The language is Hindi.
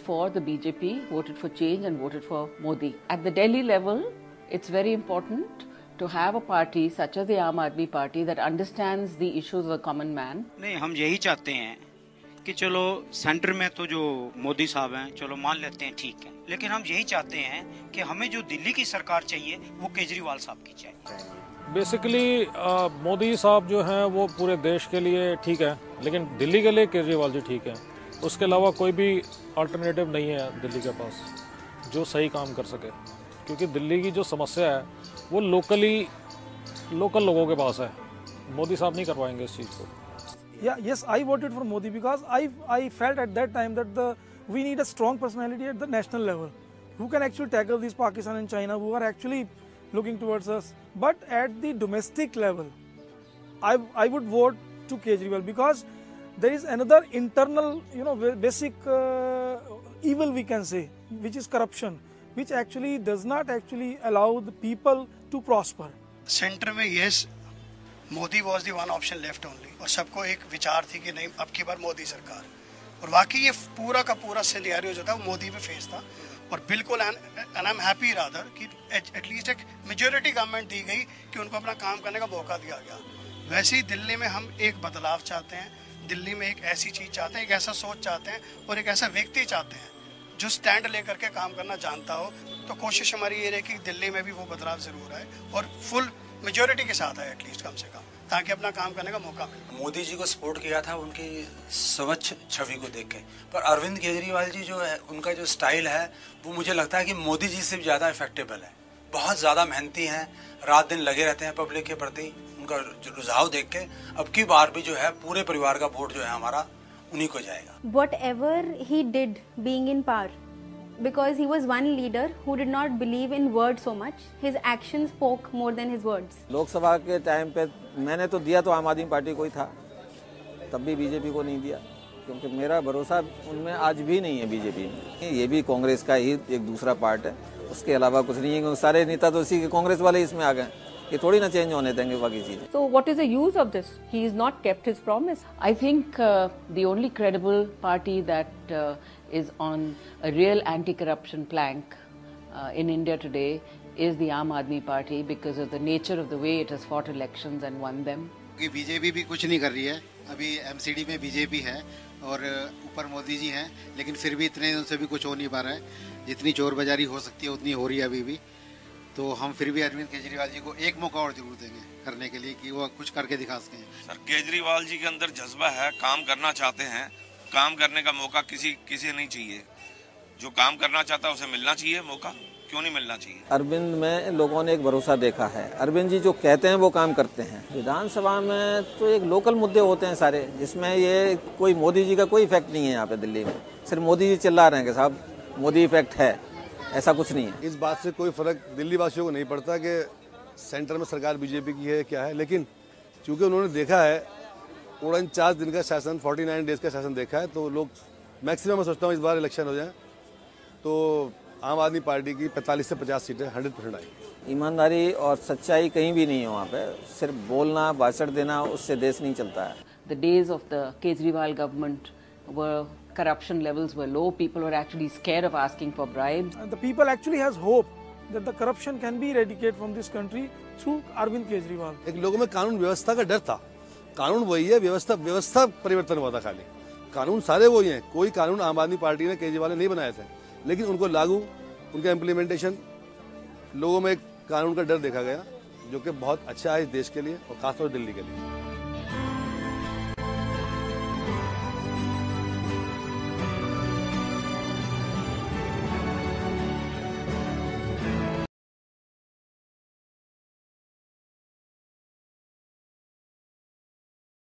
for the BJP, voted for change and voted for Modi. At the Delhi level, it's very important to have a party such as the Aam Aadmi Party that understands the issues of the common man. नहीं, हम यही चाहते हैं कि चलो सेंटर में तो जो मोदी साहब हैं, चलो मान लेते हैं, ठीक है, लेकिन हम यही चाहते हैं कि हमें जो दिल्ली की सरकार चाहिए वो केजरीवाल साहब की चाहिए। बेसिकली मोदी साहब जो हैं वो पूरे देश के लिए ठीक है, लेकिन दिल्ली के लिए केजरीवाल जी ठीक है। उसके अलावा कोई भी अल्टरनेटिव नहीं है दिल्ली के पास जो सही काम कर सके, क्योंकि दिल्ली की जो समस्या है वो लोकल लोगों के पास है। मोदी साहब नहीं कर पाएंगे इस चीज़ को। Yeah, yes, I voted for Modi because I felt at that time that we need a strong personality at the national level who can actually tackle these Pakistan and China who are actually looking towards us. But at the domestic level, I would vote to Kejriwal because there is another internal, basic evil we can say, which is corruption, which actually does not actually allow the people to prosper. Centre में yes Modi was the one option left only, और सबको एक विचार थी कि नहीं अब की बार मोदी सरकार, और वाकई ये पूरा का पूरा सिनेरियो जो था वो मोदी पे फेस था। और बिल्कुल and I am happy rather कि एटलीस्ट एक मेजोरिटी गवर्नमेंट दी गई कि उनको अपना काम करने का मौका दिया गया। वैसे ही दिल्ली में हम एक बदलाव चाहते हैं, दिल्ली में एक ऐसी चीज़ चाहते हैं, एक ऐसा सोच चाहते हैं और एक ऐसा व्यक्ति चाहते हैं जो स्टैंड लेकर के काम करना जानता हो। तो कोशिश हमारी ये रहे कि दिल्ली में भी वो बदलाव ज़रूर आए और फुल मेजोरिटी के साथ है एटलीस्ट कम से कम, ताकि अपना काम करने का मौका मिले। मोदी जी को सपोर्ट किया था उनकी स्वच्छ छवि को देख के, पर अरविंद केजरीवाल जी जो है उनका जो स्टाइल है वो मुझे लगता है कि मोदी जी से भी ज़्यादा इफेक्टेबल है। बहुत ज़्यादा मेहनती हैं, रात दिन लगे रहते हैं पब्लिक के प्रति। उनका जो रुझाव देख के अब की बार भी जो है पूरे परिवार का वोट जो है हमारा उन्हीं को जाएगा। Whatever he did being in power, because he was one leader who did not believe in words so much, his actions spoke more than his words. Lok Sabha के टाइम पे मैंने तो दिया तो आम आदमी पार्टी को ही था, तब भी बीजेपी को नहीं दिया, क्योंकि मेरा भरोसा उनमें आज भी नहीं है बीजेपी में। ये भी कांग्रेस का ही एक दूसरा पार्ट है, उसके अलावा कुछ नहीं है, क्योंकि सारे नेता तो इसी के कांग्रेस वाले इसमें आ गए, ये थोड़ी ना चेंज होने देंगे बाकी चीजें। So what is the use of this? He has not kept his promise. I think the only credible party that is on a real anti-corruption plank in India today is the Aam Aadmi Party because of the nature of the way it has fought elections and won them. कि बीजेपी भी कुछ नहीं कर रही है, अभी एमसीडी में बीजेपी है और ऊपर मोदी जी हैं, लेकिन फिर भी इतने उनसे भी कुछ हो नहीं पा रहा है। जितनी चोर बाजारी हो सकती है उतनी हो रही है अभी भी। तो हम फिर भी अरविंद केजरीवाल जी को एक मौका और जरूर देंगे करने के लिए कि वो कुछ करके दिखा सकें। सर केजरीवाल जी के अंदर जज्बा है, काम करना चाहते हैं, काम करने का मौका किसी नहीं चाहिए। जो काम करना चाहता है उसे मिलना चाहिए मौका, क्यों नहीं मिलना चाहिए। अरविंद में लोगों ने एक भरोसा देखा है, अरविंद जी जो कहते हैं वो काम करते हैं। विधानसभा में तो एक लोकल मुद्दे होते हैं सारे, जिसमें ये कोई मोदी जी का कोई इफेक्ट नहीं है। यहाँ पे दिल्ली में सिर्फ मोदी जी चिल्ला रहे हैं कि साहब मोदी इफेक्ट है, ऐसा कुछ नहीं है। इस बात से कोई फर्क दिल्ली वासियों को नहीं पड़ता कि सेंटर में सरकार बीजेपी की है क्या है, लेकिन चूंकि उन्होंने देखा है 49 दिन का शासन, 49 डेज का शासन देखा है, तो लोग मैक्सिमम मैं सोचता हूँ इस बार इलेक्शन हो जाए तो आम आदमी पार्टी की 45 से 50 सीटें 100% आई। ईमानदारी और सच्चाई कहीं भी नहीं है वहाँ पे, सिर्फ बोलना भाषण देना उससे देश नहीं चलता है। The days of the Kejriwal government were corruption levels were low. People were actually scared of asking for bribes. And the people actually has hope that the corruption can be eradicated from this country through Arvind Kejriwal. एक लोगों में कानून व्यवस्था का डर था, कानून वही है, व्यवस्था परिवर्तन हुआ था खाली, कानून सारे वही हैं। कोई कानून आम आदमी पार्टी ने केजरीवाल ने नहीं बनाए थे, लेकिन उनको लागू, उनका इम्प्लीमेंटेशन, लोगों में एक कानून का डर देखा गया जो कि बहुत अच्छा है इस देश के लिए और खासतौर दिल्ली के लिए।